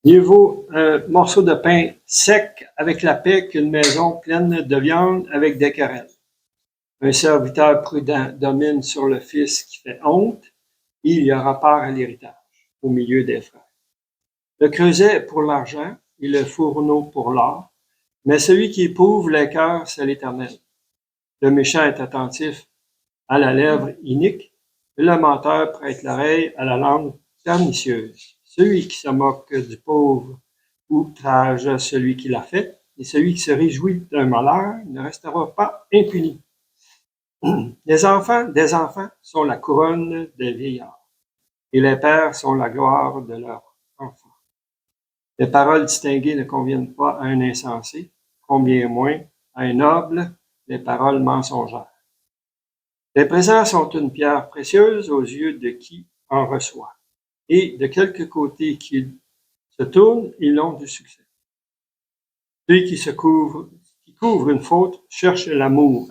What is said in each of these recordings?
Mieux vaut un morceau de pain sec avec la paix qu'une maison pleine de viande avec des querelles. Un serviteur prudent domine sur le fils qui fait honte, et il y aura part à l'héritage, au milieu des frères. Le creuset pour l'argent et le fourneau pour l'or, mais celui qui éprouve les cœurs, c'est l'Éternel. Le méchant est attentif à la lèvre inique, et le menteur prête l'oreille à la langue pernicieuse. Celui qui se moque du pauvre outrage celui qui l'a fait, et celui qui se réjouit d'un malheur ne restera pas impuni. Les enfants des enfants sont la couronne des vieillards, et les pères sont la gloire de leurs enfants. Les paroles distinguées ne conviennent pas à un insensé, combien moins à un noble les paroles mensongères. Les présents sont une pierre précieuse aux yeux de qui en reçoit, et de quelque côté qu'il se tourne, ils ont du succès. Celui qui couvre une faute cherche l'amour,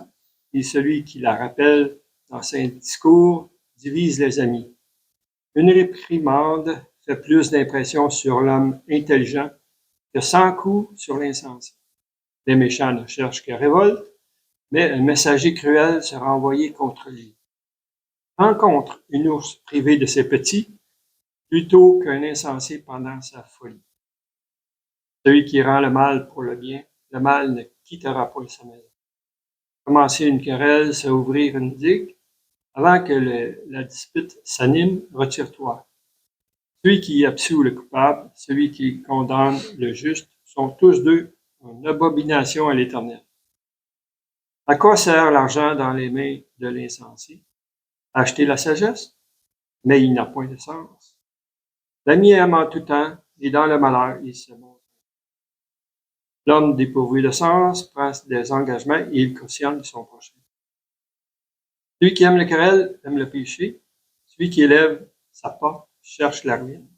et celui qui la rappelle dans ses discours divise les amis. Une réprimande fait plus d'impression sur l'homme intelligent que 100 coups sur l'insensé. Les méchants ne cherchent que révolte, mais un messager cruel sera envoyé contre lui. Rencontre une ours privée de ses petits, plutôt qu'un insensé pendant sa folie. Celui qui rend le mal pour le bien, le mal ne quittera point sa maison. Commencer une querelle, c'est ouvrir une digue. Avant que la dispute s'anime, retire-toi. Celui qui absout le coupable, celui qui condamne le juste, sont tous deux une abomination à l'Éternel. À quoi sert l'argent dans les mains de l'insensé? Acheter la sagesse? Mais il n'a point de sens. L'ami aime en tout temps, et dans le malheur, il se montre. L'homme dépourvu de sens prend des engagements et il cautionne son prochain. Celui qui aime le querelle aime le péché. Celui qui élève sa porte cherche la ruine.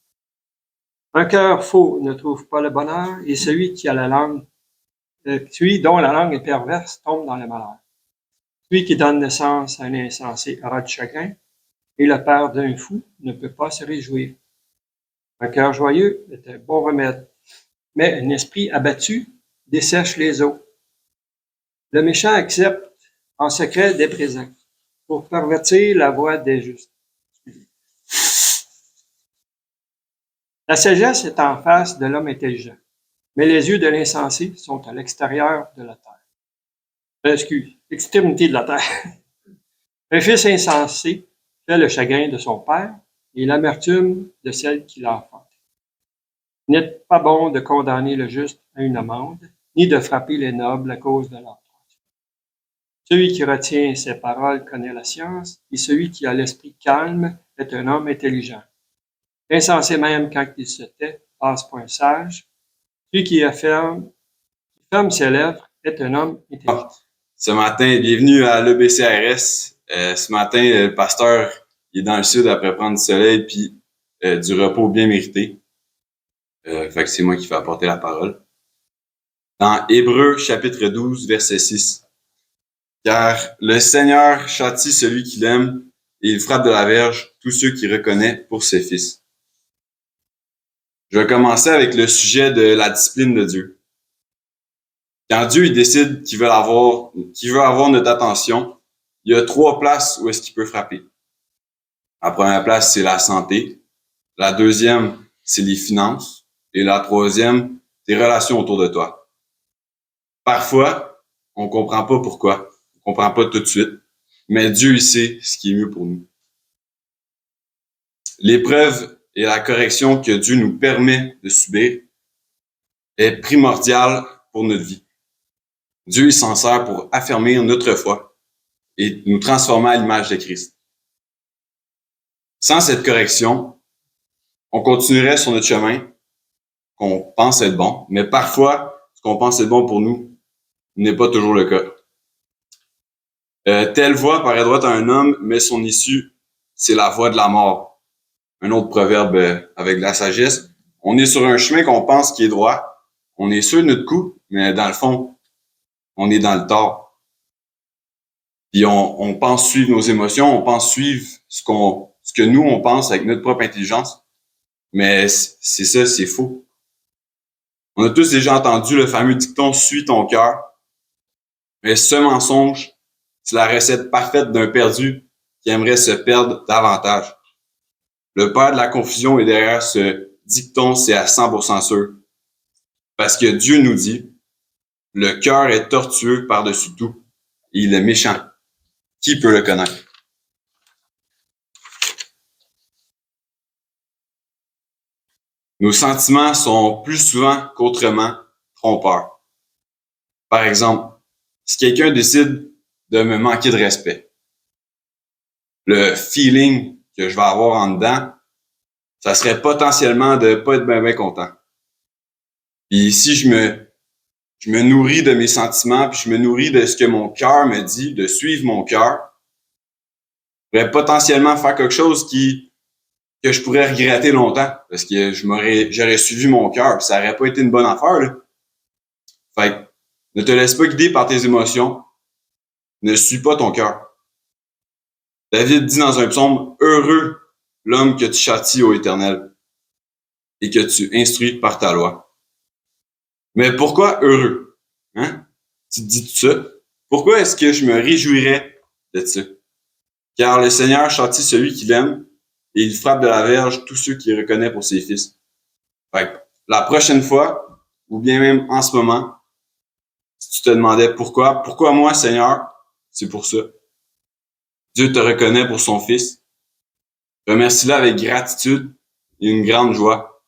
Un cœur faux ne trouve pas le bonheur, et celui dont la langue est perverse tombe dans le malheur. Celui qui donne naissance à un insensé aura du chagrin, et le père d'un fou ne peut pas se réjouir. Un cœur joyeux est un bon remède, mais un esprit abattu dessèche les eaux. Le méchant accepte en secret des présents pour pervertir la voie des justes. La sagesse est en face de l'homme intelligent, mais les yeux de l'insensé sont à l'extérieur de la terre. L'extrémité de la terre. Un fils insensé fait le chagrin de son père et l'amertume de celle qui l'a enfanté. Il n'est pas bon de condamner le juste à une amende, ni de frapper les nobles à cause de leur droit. Celui qui retient ses paroles connaît la science, et celui qui a l'esprit calme est un homme intelligent. Insensé même quand il se tait, passe pour un sage. Celui qui ferme ses lèvres est un homme intelligent. Ce matin, bienvenue à l'EBCRS. Ce matin, le pasteur il est dans le sud après prendre du soleil puis du repos bien mérité. Fait que c'est moi qui vais apporter la parole. Dans Hébreux, chapitre 12, verset 6. Car le Seigneur châtie celui qu'il aime et il frappe de la verge tous ceux qu'il reconnaît pour ses fils. Je vais commencer avec le sujet de la discipline de Dieu. Quand Dieu il décide qu'il veut avoir notre attention, il y a 3 places où est-ce qu'il peut frapper. La première place, c'est la santé. La deuxième, c'est les finances. Et la troisième, tes relations autour de toi. Parfois, on comprend pas pourquoi. On comprend pas tout de suite. Mais Dieu, il sait ce qui est mieux pour nous. L'épreuve et la correction que Dieu nous permet de subir est primordiale pour notre vie. Dieu il s'en sert pour affermir notre foi et nous transformer à l'image de Christ. Sans cette correction, on continuerait sur notre chemin qu'on pense être bon, mais parfois, ce qu'on pense être bon pour nous n'est pas toujours le cas. Telle voie paraît droite à un homme, mais son issue, c'est la voie de la mort. Un autre proverbe avec de la sagesse. On est sur un chemin qu'on pense qui est droit. On est sûr de notre coup, mais dans le fond, on est dans le tort. Puis on pense suivre nos émotions, on pense suivre ce que nous, on pense avec notre propre intelligence. Mais c'est ça, c'est faux. On a tous déjà entendu le fameux dicton « suis ton cœur ». Mais ce mensonge, c'est la recette parfaite d'un perdu qui aimerait se perdre davantage. Le père de la confusion est derrière ce dicton, c'est à 100% sûr. Parce que Dieu nous dit, le cœur est tortueux par-dessus tout, et il est méchant. Qui peut le connaître? Nos sentiments sont plus souvent qu'autrement trompeurs. Par exemple, si quelqu'un décide de me manquer de respect, le feeling que je vais avoir en dedans, ça serait potentiellement de pas être bien content. Puis si je me nourris de mes sentiments, puis je me nourris de ce que mon cœur me dit, de suivre mon cœur, je pourrais potentiellement faire quelque chose que je pourrais regretter longtemps, parce que j'aurais suivi mon cœur, puis ça aurait pas été une bonne affaire, là. Fait que, ne te laisse pas guider par tes émotions, ne suis pas ton cœur. David dit dans un psaume, heureux l'homme que tu châties ô Éternel et que tu instruis par ta loi. Mais pourquoi heureux? Hein? Tu te dis tout ça? Pourquoi est-ce que je me réjouirais de ça? Car le Seigneur châtie celui qu'il aime et il frappe de la verge tous ceux qu'il reconnaît pour ses fils. Fait que, la prochaine fois, ou bien même en ce moment, si tu te demandais pourquoi moi, Seigneur, c'est pour ça. Dieu te reconnaît pour son fils. Remercie-le avec gratitude et une grande joie.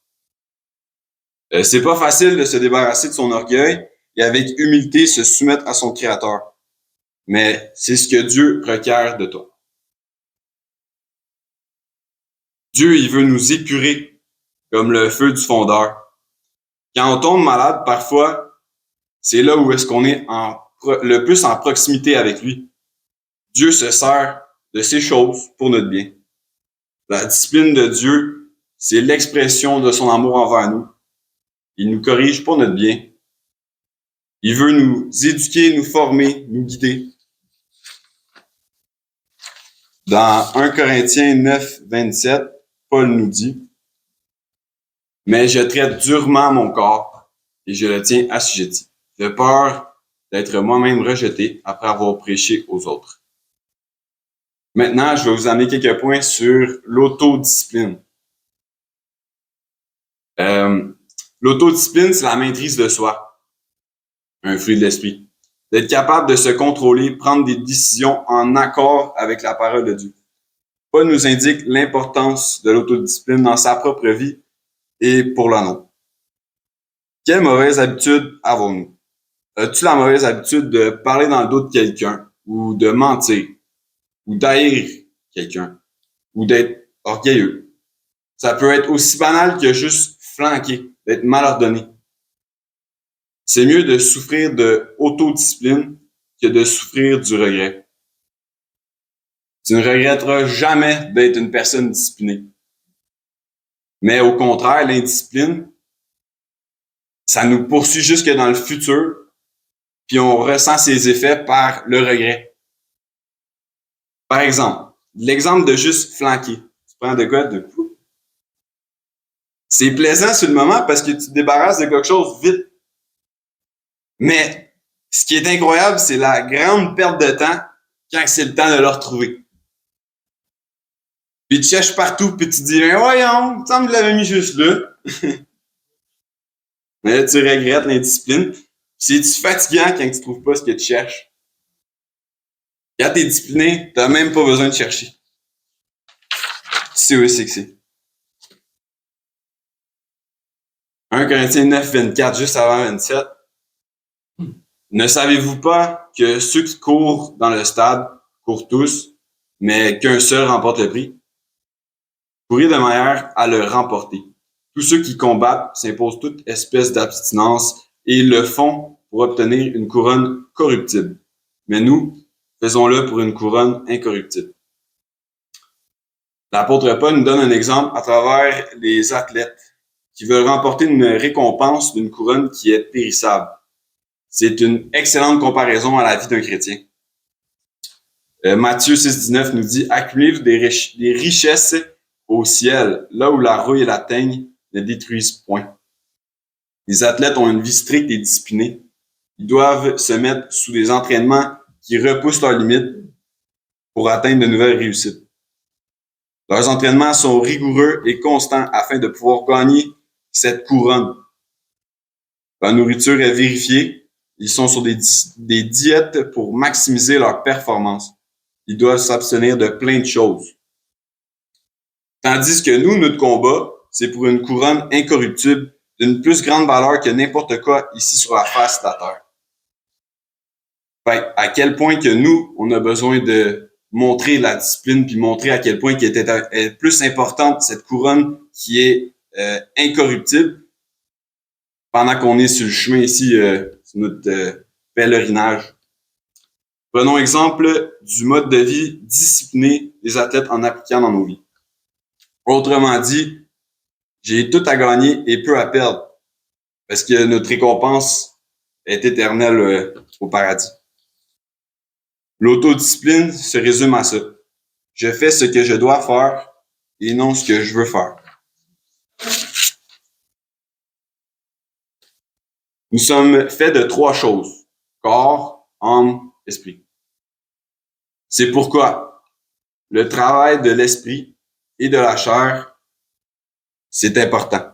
C'est pas facile de se débarrasser de son orgueil et avec humilité se soumettre à son Créateur. Mais c'est ce que Dieu requiert de toi. Dieu, il veut nous épurer comme le feu du fondeur. Quand on tombe malade, parfois, c'est là où est-ce qu'on est le plus en proximité avec lui. Dieu se sert de ces choses pour notre bien. La discipline de Dieu, c'est l'expression de son amour envers nous. Il nous corrige pour notre bien. Il veut nous éduquer, nous former, nous guider. Dans 1 Corinthiens 9, 27, Paul nous dit, « Mais je traite durement mon corps et je le tiens assujetti. J'ai peur d'être moi-même rejeté après avoir prêché aux autres. » Maintenant, je vais vous amener quelques points sur l'autodiscipline. L'autodiscipline, c'est la maîtrise de soi, un fruit de l'esprit. D'être capable de se contrôler, prendre des décisions en accord avec la parole de Dieu. Paul nous indique l'importance de l'autodiscipline dans sa propre vie et pour la nôtre. Quelle mauvaise habitude avons-nous? As-tu la mauvaise habitude de parler dans le dos de quelqu'un, ou de mentir, ou d'haïr quelqu'un, ou d'être orgueilleux? Ça peut être aussi banal que juste flanquer, d'être mal ordonné. C'est mieux de souffrir de autodiscipline que de souffrir du regret. Tu ne regretteras jamais d'être une personne disciplinée. Mais au contraire, l'indiscipline, ça nous poursuit jusque dans le futur, puis on ressent ses effets par le regret. Par exemple, l'exemple de juste flanquer. Tu prends de quoi de fou? C'est plaisant sur le moment parce que tu te débarrasses de quelque chose vite. Mais ce qui est incroyable, c'est la grande perte de temps quand c'est le temps de le retrouver. Puis tu cherches partout, puis tu te dis, mais voyons, il me semble que je l'avais mis juste là. Mais là, tu regrettes l'indiscipline. C'est-tu fatigant quand tu trouves pas ce que tu cherches? Quand t'es discipliné, t'as même pas besoin de chercher. Tu sais où c'est que c'est. 1 Corinthiens 9, 24, juste avant 27. Ne savez-vous pas que ceux qui courent dans le stade courent tous, mais qu'un seul remporte le prix? Courez de manière à le remporter. Tous ceux qui combattent s'imposent toute espèce d'abstinence et le font pour obtenir une couronne corruptible. Mais nous, faisons-le pour une couronne incorruptible. L'apôtre Paul nous donne un exemple à travers les athlètes qui veulent remporter une récompense d'une couronne qui est périssable. C'est une excellente comparaison à la vie d'un chrétien. Matthieu 6,19 nous dit « Accumulez-vous des richesses au ciel, là où la rouille et la teigne ne détruisent point. » Les athlètes ont une vie stricte et disciplinée. Ils doivent se mettre sous des entraînements qui repoussent leurs limites pour atteindre de nouvelles réussites. Leurs entraînements sont rigoureux et constants afin de pouvoir gagner cette couronne. Leur nourriture est vérifiée. Ils sont sur des diètes pour maximiser leur performance. Ils doivent s'abstenir de plein de choses. Tandis que nous, notre combat, c'est pour une couronne incorruptible d'une plus grande valeur que n'importe quoi ici sur la face de la terre. Fait, à quel point que nous, on a besoin de montrer la discipline puis montrer à quel point qu'il est plus importante cette couronne qui est incorruptible pendant qu'on est sur le chemin ici, sur notre pèlerinage. Prenons exemple du mode de vie discipliné des athlètes en appliquant dans nos vies. Autrement dit, j'ai tout à gagner et peu à perdre parce que notre récompense est éternelle au paradis. L'autodiscipline se résume à ça. Je fais ce que je dois faire et non ce que je veux faire. Nous sommes faits de 3 choses. Corps, âme, esprit. C'est pourquoi le travail de l'esprit et de la chair, c'est important.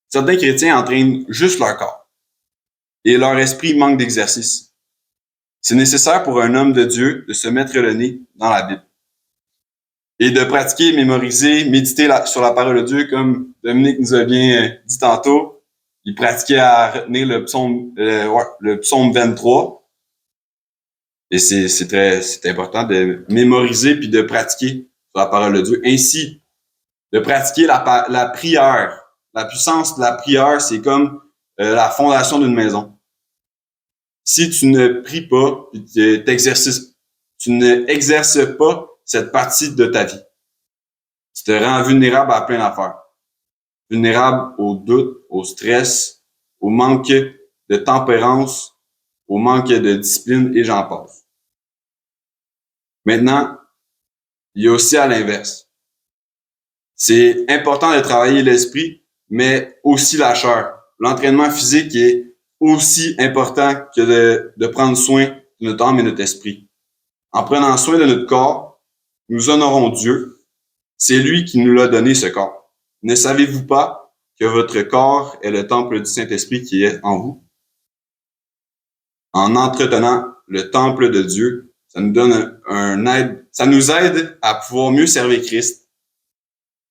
Certains chrétiens entraînent juste leur corps et leur esprit manque d'exercice. C'est nécessaire pour un homme de Dieu de se mettre le nez dans la Bible et de pratiquer, mémoriser, méditer sur la parole de Dieu, comme Dominique nous a bien dit tantôt. Il pratiquait à retenir le psaume 23. Et c'est important de mémoriser puis de pratiquer sur la parole de Dieu. Ainsi, de pratiquer la prière. La puissance de la prière, c'est comme la fondation d'une maison. Si tu ne pries pas, tu n'exerces pas cette partie de ta vie, tu te rends vulnérable à plein d'affaires. Vulnérable au doute, au stress, au manque de tempérance, au manque de discipline et j'en passe. Maintenant, il y a aussi à l'inverse. C'est important de travailler l'esprit, mais aussi la chair. L'entraînement physique est aussi important que de prendre soin de notre âme et notre esprit. En prenant soin de notre corps, nous honorons Dieu. C'est lui qui nous l'a donné, ce corps. Ne savez-vous pas que votre corps est le temple du Saint-Esprit qui est en vous? En entretenant le temple de Dieu, ça nous donne ça nous aide à pouvoir mieux servir Christ.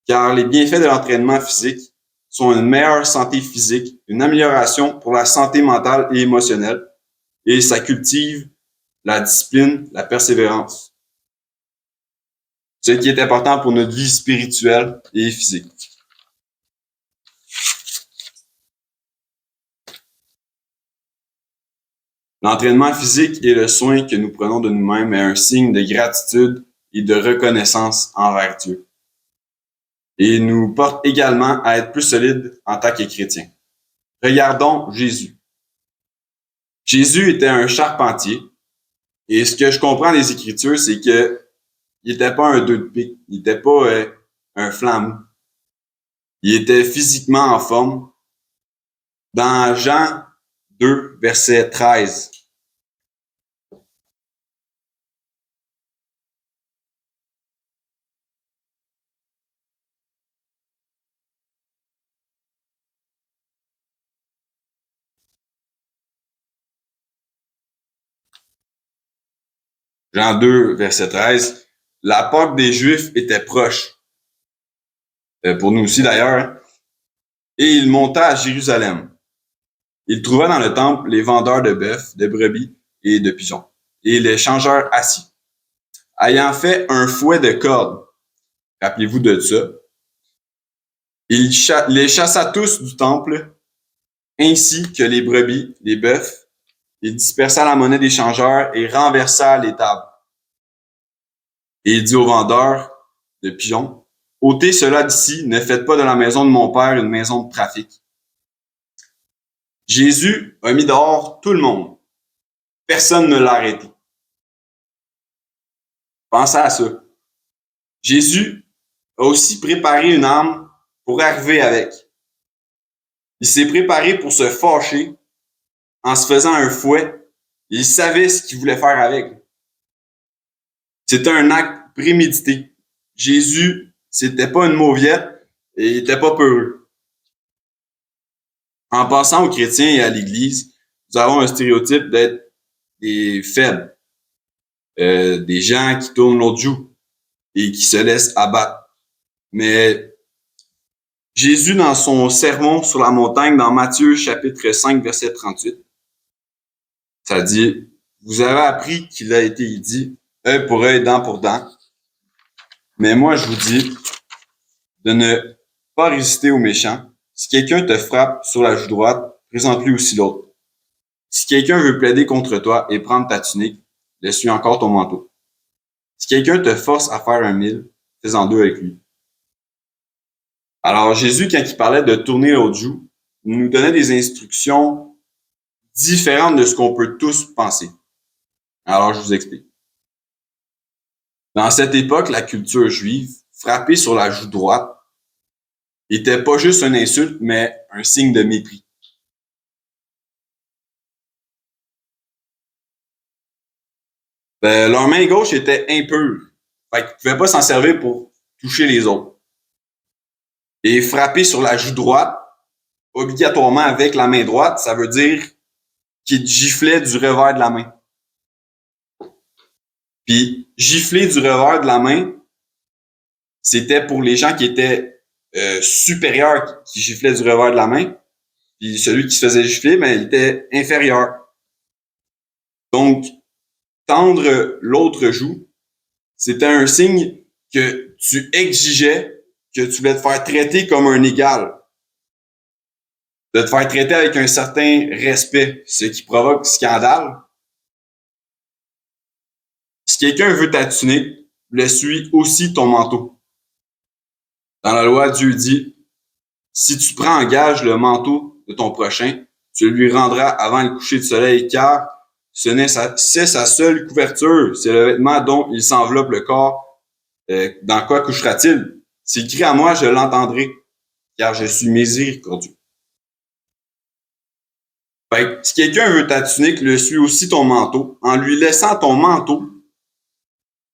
Car les bienfaits de l'entraînement physique sont une meilleure santé physique, une amélioration pour la santé mentale et émotionnelle, et ça cultive la discipline, la persévérance. Ce qui est important pour notre vie spirituelle et physique. L'entraînement physique et le soin que nous prenons de nous-mêmes est un signe de gratitude et de reconnaissance envers Dieu. Et nous porte également à être plus solides en tant que chrétiens. Regardons Jésus. Jésus était un charpentier. Et ce que je comprends des Écritures, c'est que il était pas un deux de pique, il était pas un flamme. Il était physiquement en forme. Dans Jean 2, verset 13. Jean 2, verset 13. La Pâque des Juifs était proche. Pour nous aussi d'ailleurs. Et il monta à Jérusalem. Il trouva dans le temple les vendeurs de bœufs, de brebis et de pigeons, et les changeurs assis, ayant fait un fouet de cordes. Rappelez-vous de ça. Il les chassa tous du temple, ainsi que les brebis, les bœufs. Il dispersa la monnaie des changeurs et renversa les tables. Et il dit aux vendeurs de pigeons, ôtez cela d'ici, ne faites pas de la maison de mon père une maison de trafic. Jésus a mis dehors tout le monde. Personne ne l'a arrêté. Pensez à ça. Jésus a aussi préparé une âme pour arriver avec. Il s'est préparé pour se fâcher en se faisant un fouet. Il savait ce qu'il voulait faire avec. C'était un acte prémédité. Jésus, c'était pas une mauviette et il était pas peureux. En passant aux chrétiens et à l'Église, nous avons un stéréotype d'être des faibles, des gens qui tournent l'autre joue et qui se laissent abattre. Mais Jésus, dans son sermon sur la montagne, dans Matthieu chapitre 5, verset 38, ça dit, vous avez appris qu'il a été dit, œil pour œil, dent pour dent. Mais moi, je vous dis de ne pas résister aux méchants. Si quelqu'un te frappe sur la joue droite, présente-lui aussi l'autre. Si quelqu'un veut plaider contre toi et prendre ta tunique, laisse-lui encore ton manteau. Si quelqu'un te force à faire un mille, fais-en deux avec lui. Alors, Jésus, quand il parlait de tourner l'autre joue, nous donnait des instructions différentes de ce qu'on peut tous penser. Alors, je vous explique. Dans cette époque, la culture juive, frapper sur la joue droite, n'était pas juste une insulte, mais un signe de mépris. Leur main gauche était impure. Fait qu'ils ne pouvaient pas s'en servir pour toucher les autres. Et frapper sur la joue droite, obligatoirement avec la main droite, ça veut dire qu'il giflait du revers de la main. Puis gifler du revers de la main, c'était pour les gens qui étaient supérieurs qui giflaient du revers de la main. Puis celui qui se faisait gifler, il était inférieur. Donc, tendre l'autre joue, c'était un signe que tu exigeais que tu voulais te faire traiter comme un égal. De te faire traiter avec un certain respect, ce qui provoque scandale. Si quelqu'un veut ta tunique, laisse-lui aussi ton manteau. Dans la loi, Dieu dit, si tu prends en gage le manteau de ton prochain, tu lui rendras avant le coucher du soleil, car c'est sa seule couverture, c'est le vêtement dont il s'enveloppe le corps. Dans quoi couchera-t-il? S'il crie à moi, je l'entendrai, car je suis miséricordieux. Fait que, si quelqu'un veut ta tunique, le suis aussi ton manteau. En lui laissant ton manteau,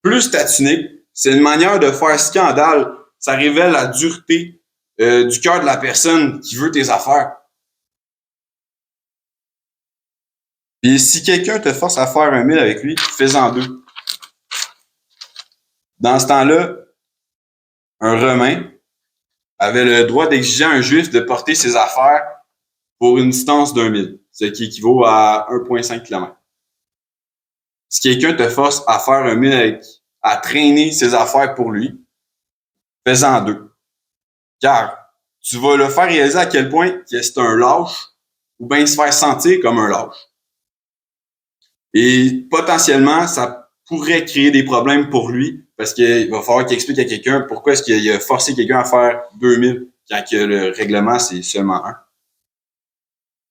plus ta tunique, c'est une manière de faire scandale. Ça révèle la dureté du cœur de la personne qui veut tes affaires. Puis si quelqu'un te force à faire un mille avec lui, fais-en deux. Dans ce temps-là, un Romain avait le droit d'exiger à un Juif de porter ses affaires pour une distance d'un mille, ce qui équivaut à 1,5 km. Si quelqu'un te force à faire un mille à traîner ses affaires pour lui, fais-en deux. Car tu vas le faire réaliser à quel point que c'est un lâche ou bien se faire sentir comme un lâche. Et potentiellement, ça pourrait créer des problèmes pour lui parce qu'il va falloir qu'il explique à quelqu'un pourquoi est-ce qu'il a forcé quelqu'un à faire 2000 quand que le règlement, c'est seulement 1.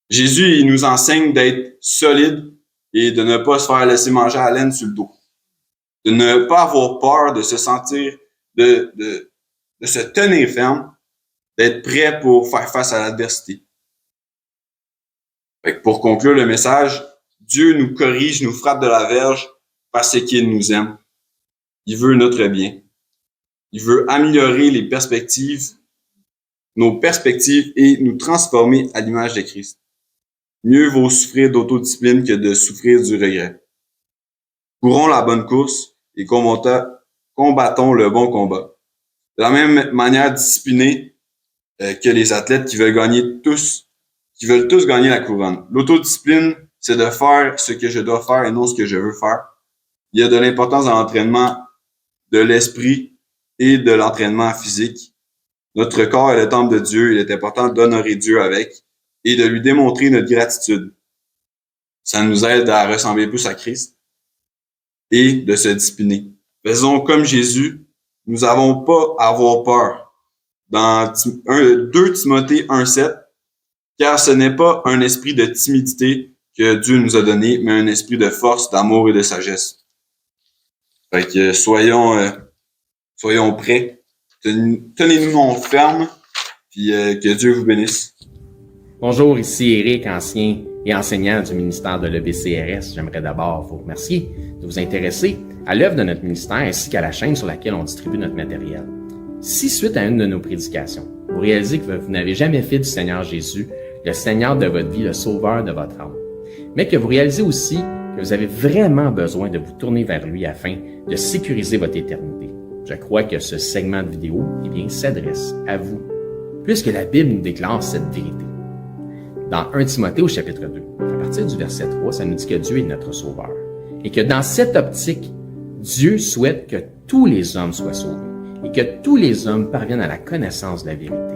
Jésus, il nous enseigne d'être solide et de ne pas se faire laisser manger à laine sur le dos. De ne pas avoir peur de se sentir, de se tenir ferme, d'être prêt pour faire face à l'adversité. Pour conclure le message, Dieu nous corrige, nous frappe de la verge parce qu'il nous aime. Il veut notre bien. Il veut améliorer nos perspectives et nous transformer à l'image de Christ. Mieux vaut souffrir d'autodiscipline que de souffrir du regret. Courons la bonne course et combattons le bon combat. De la même manière disciplinée que les athlètes qui veulent tous gagner la couronne. L'autodiscipline, c'est de faire ce que je dois faire et non ce que je veux faire. Il y a de l'importance dans l'entraînement de l'esprit et de l'entraînement physique. Notre corps est le temple de Dieu. Il est important d'honorer Dieu avec et de lui démontrer notre gratitude. Ça nous aide à ressembler plus à Christ et de se discipliner. Faisons comme Jésus. Nous n'avons pas à avoir peur. Dans 2 Timothée 1,7, car ce n'est pas un esprit de timidité que Dieu nous a donné, mais un esprit de force, d'amour et de sagesse. Fait que soyons prêts. Tenez-nous fermes, puis que Dieu vous bénisse. Bonjour, ici Éric, ancien et enseignant du ministère de l'EBCRS. J'aimerais d'abord vous remercier de vous intéresser à l'œuvre de notre ministère ainsi qu'à la chaîne sur laquelle on distribue notre matériel. Si, suite à une de nos prédications, vous réalisez que vous n'avez jamais fait du Seigneur Jésus le Seigneur de votre vie, le Sauveur de votre âme, mais que vous réalisez aussi que vous avez vraiment besoin de vous tourner vers lui afin de sécuriser votre éternité, je crois que ce segment de vidéo s'adresse à vous, puisque la Bible nous déclare cette vérité. Dans 1 Timothée au chapitre 2, à partir du verset 3, ça nous dit que Dieu est notre Sauveur. Et que dans cette optique, Dieu souhaite que tous les hommes soient sauvés et que tous les hommes parviennent à la connaissance de la vérité.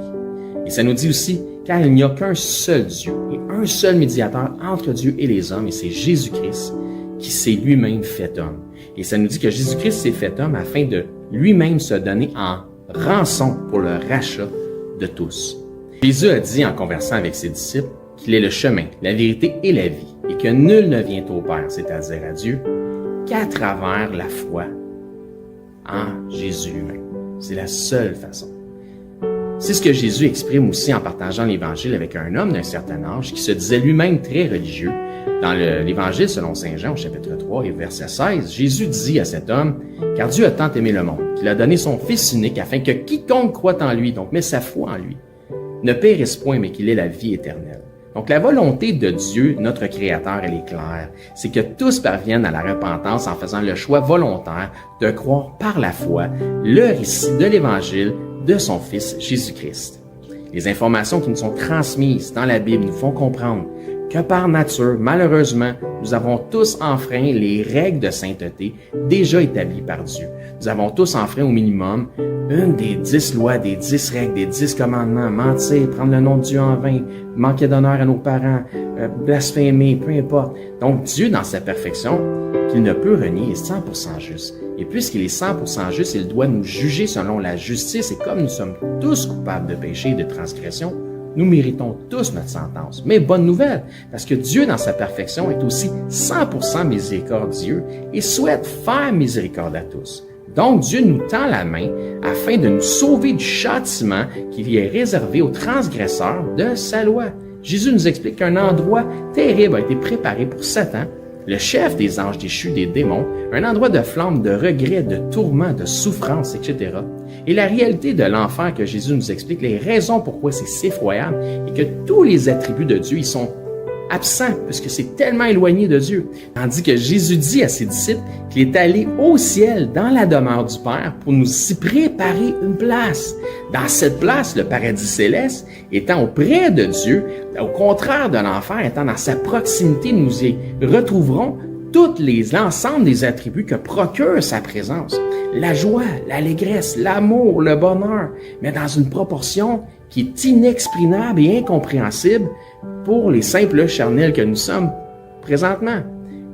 Et ça nous dit aussi, car il n'y a qu'un seul Dieu et un seul médiateur entre Dieu et les hommes, et c'est Jésus-Christ qui s'est lui-même fait homme. Et ça nous dit que Jésus-Christ s'est fait homme afin de lui-même se donner en rançon pour le rachat de tous. Jésus a dit en conversant avec ses disciples qu'il est le chemin, la vérité et la vie, et que nul ne vient au Père, c'est-à-dire à Dieu, qu'à travers la foi en Jésus lui-même. C'est la seule façon. C'est ce que Jésus exprime aussi en partageant l'Évangile avec un homme d'un certain âge qui se disait lui-même très religieux. Dans l'Évangile selon Saint Jean au chapitre 3 et verset 16, Jésus dit à cet homme « Car Dieu a tant aimé le monde, qu'il a donné son Fils unique afin que quiconque croit en lui, donc met sa foi en lui, ne périsse point, mais qu'il ait la vie éternelle. » Donc la volonté de Dieu, notre Créateur, elle est claire. C'est que tous parviennent à la repentance en faisant le choix volontaire de croire par la foi le récit de l'Évangile de son Fils Jésus-Christ. Les informations qui nous sont transmises dans la Bible nous font comprendre que par nature, malheureusement, nous avons tous enfreint les règles de sainteté déjà établies par Dieu. Nous avons tous enfreint au minimum une des 10 lois, des 10 règles, des 10 commandements, mentir, prendre le nom de Dieu en vain, manquer d'honneur à nos parents, blasphémer, peu importe. Donc Dieu, dans sa perfection, qu'il ne peut renier, est 100% juste. Et puisqu'il est 100% juste, il doit nous juger selon la justice. Et comme nous sommes tous coupables de péché et de transgression, nous méritons tous notre sentence. Mais bonne nouvelle, parce que Dieu, dans sa perfection, est aussi 100% miséricordieux et souhaite faire miséricorde à tous. Donc, Dieu nous tend la main afin de nous sauver du châtiment qui lui est réservé aux transgresseurs de sa loi. Jésus nous explique qu'un endroit terrible a été préparé pour Satan, le chef des anges déchus, des démons, un endroit de flamme, de regret, de tourment, de souffrance, etc. Et la réalité de l'enfer que Jésus nous explique, les raisons pourquoi c'est si effroyable, et que tous les attributs de Dieu, ils sont absents, puisque c'est tellement éloigné de Dieu. Tandis que Jésus dit à ses disciples qu'il est allé au ciel, dans la demeure du Père, pour nous y préparer une place. Dans cette place, le paradis céleste, étant auprès de Dieu, au contraire de l'enfer, étant dans sa proximité, nous y retrouverons l'ensemble des attributs que procure sa présence. La joie, l'allégresse, l'amour, le bonheur, mais dans une proportion qui est inexprimable et incompréhensible pour les simples charnels que nous sommes présentement,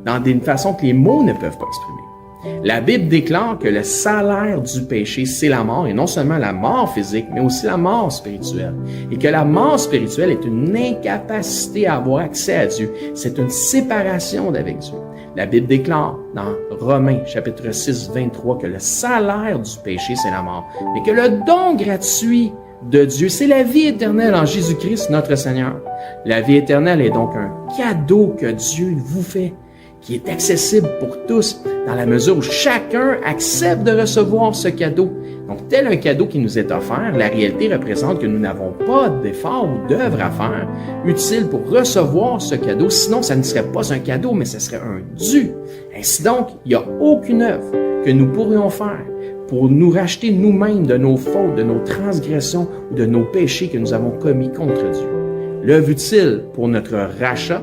dans une façon que les mots ne peuvent pas exprimer. La Bible déclare que le salaire du péché, c'est la mort, et non seulement la mort physique, mais aussi la mort spirituelle. Et que la mort spirituelle est une incapacité à avoir accès à Dieu. C'est une séparation d'avec Dieu. La Bible déclare dans Romains, chapitre 6, 23, que le salaire du péché, c'est la mort, mais que le don gratuit de Dieu, c'est la vie éternelle en Jésus-Christ, notre Seigneur. La vie éternelle est donc un cadeau que Dieu vous fait, qui est accessible pour tous, dans la mesure où chacun accepte de recevoir ce cadeau. Donc, tel un cadeau qui nous est offert, la réalité représente que nous n'avons pas d'effort ou d'œuvre à faire utile pour recevoir ce cadeau. Sinon, ça ne serait pas un cadeau, mais ce serait un dû. Ainsi donc, il n'y a aucune œuvre que nous pourrions faire pour nous racheter nous-mêmes de nos fautes, de nos transgressions ou de nos péchés que nous avons commis contre Dieu. L'œuvre utile pour notre rachat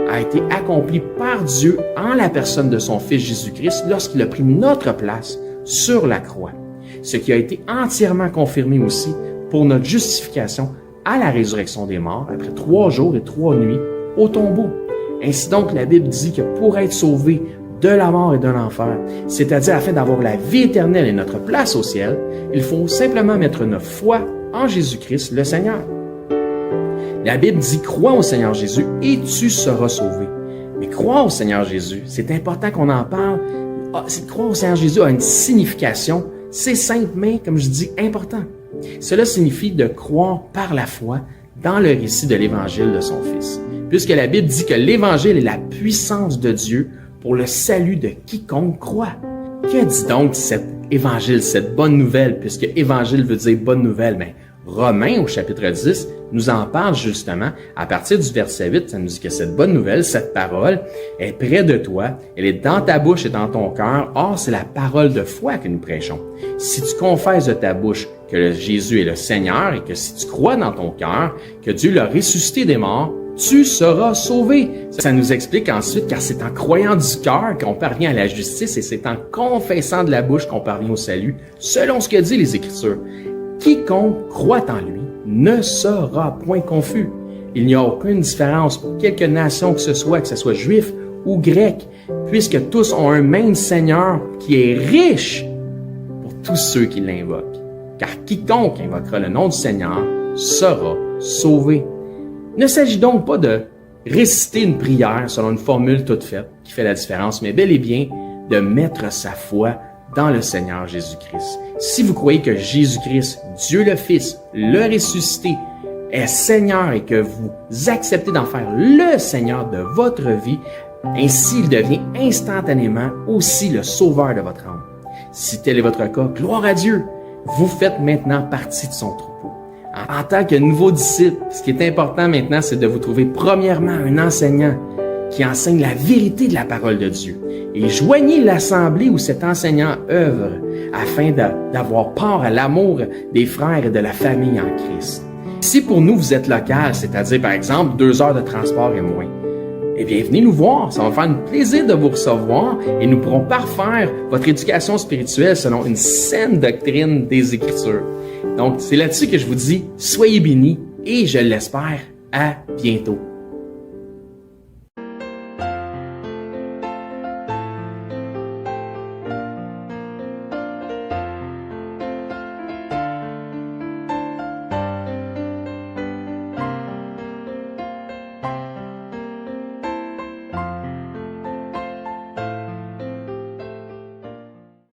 a été accomplie par Dieu en la personne de son Fils Jésus-Christ lorsqu'il a pris notre place sur la croix. Ce qui a été entièrement confirmé aussi pour notre justification à la résurrection des morts après 3 jours et 3 nuits au tombeau. Ainsi donc, la Bible dit que pour être sauvé de la mort et de l'enfer, c'est-à-dire afin d'avoir la vie éternelle et notre place au ciel, il faut simplement mettre notre foi en Jésus-Christ, le Seigneur. La Bible dit « Crois au Seigneur Jésus et tu seras sauvé ». Mais croire au Seigneur Jésus, c'est important qu'on en parle. Croire au Seigneur Jésus a une signification. C'est simple, mais, comme je dis, important. Cela signifie de croire par la foi dans le récit de l'Évangile de son Fils. Puisque la Bible dit que l'Évangile est la puissance de Dieu pour le salut de quiconque croit. Que dit donc cet Évangile, cette bonne nouvelle, puisque Évangile veut dire bonne nouvelle? Mais Romains, au chapitre 10, nous en parle justement. À partir du verset 8, ça nous dit que cette bonne nouvelle, cette parole, est près de toi, elle est dans ta bouche et dans ton cœur. Or, c'est la parole de foi que nous prêchons. Si tu confesses de ta bouche que Jésus est le Seigneur et que si tu crois dans ton cœur que Dieu l'a ressuscité des morts, tu seras sauvé. Ça nous explique ensuite, car c'est en croyant du cœur qu'on parvient à la justice et c'est en confessant de la bouche qu'on parvient au salut, selon ce que dit les Écritures. Quiconque croit en lui ne sera point confus. Il n'y a aucune différence pour quelque nation que ce soit juif ou grec, puisque tous ont un même Seigneur qui est riche pour tous ceux qui l'invoquent. Car quiconque invoquera le nom du Seigneur sera sauvé. Il ne s'agit donc pas de réciter une prière selon une formule toute faite qui fait la différence, mais bel et bien de mettre sa foi dans le Seigneur Jésus-Christ. Si vous croyez que Jésus-Christ, Dieu le Fils, le ressuscité, est Seigneur et que vous acceptez d'en faire le Seigneur de votre vie, ainsi il devient instantanément aussi le sauveur de votre âme. Si tel est votre cas, gloire à Dieu, vous faites maintenant partie de son troupeau. En tant que nouveau disciple, ce qui est important maintenant, c'est de vous trouver premièrement un enseignant qui enseigne la vérité de la parole de Dieu. Et joignez l'assemblée où cet enseignant œuvre afin d'avoir part à l'amour des frères et de la famille en Christ. Si pour nous vous êtes local, c'est-à-dire par exemple 2 heures de transport et moins, eh bien venez nous voir, ça va me faire un plaisir de vous recevoir et nous pourrons parfaire votre éducation spirituelle selon une saine doctrine des Écritures. Donc c'est là-dessus que je vous dis, soyez bénis et je l'espère, à bientôt.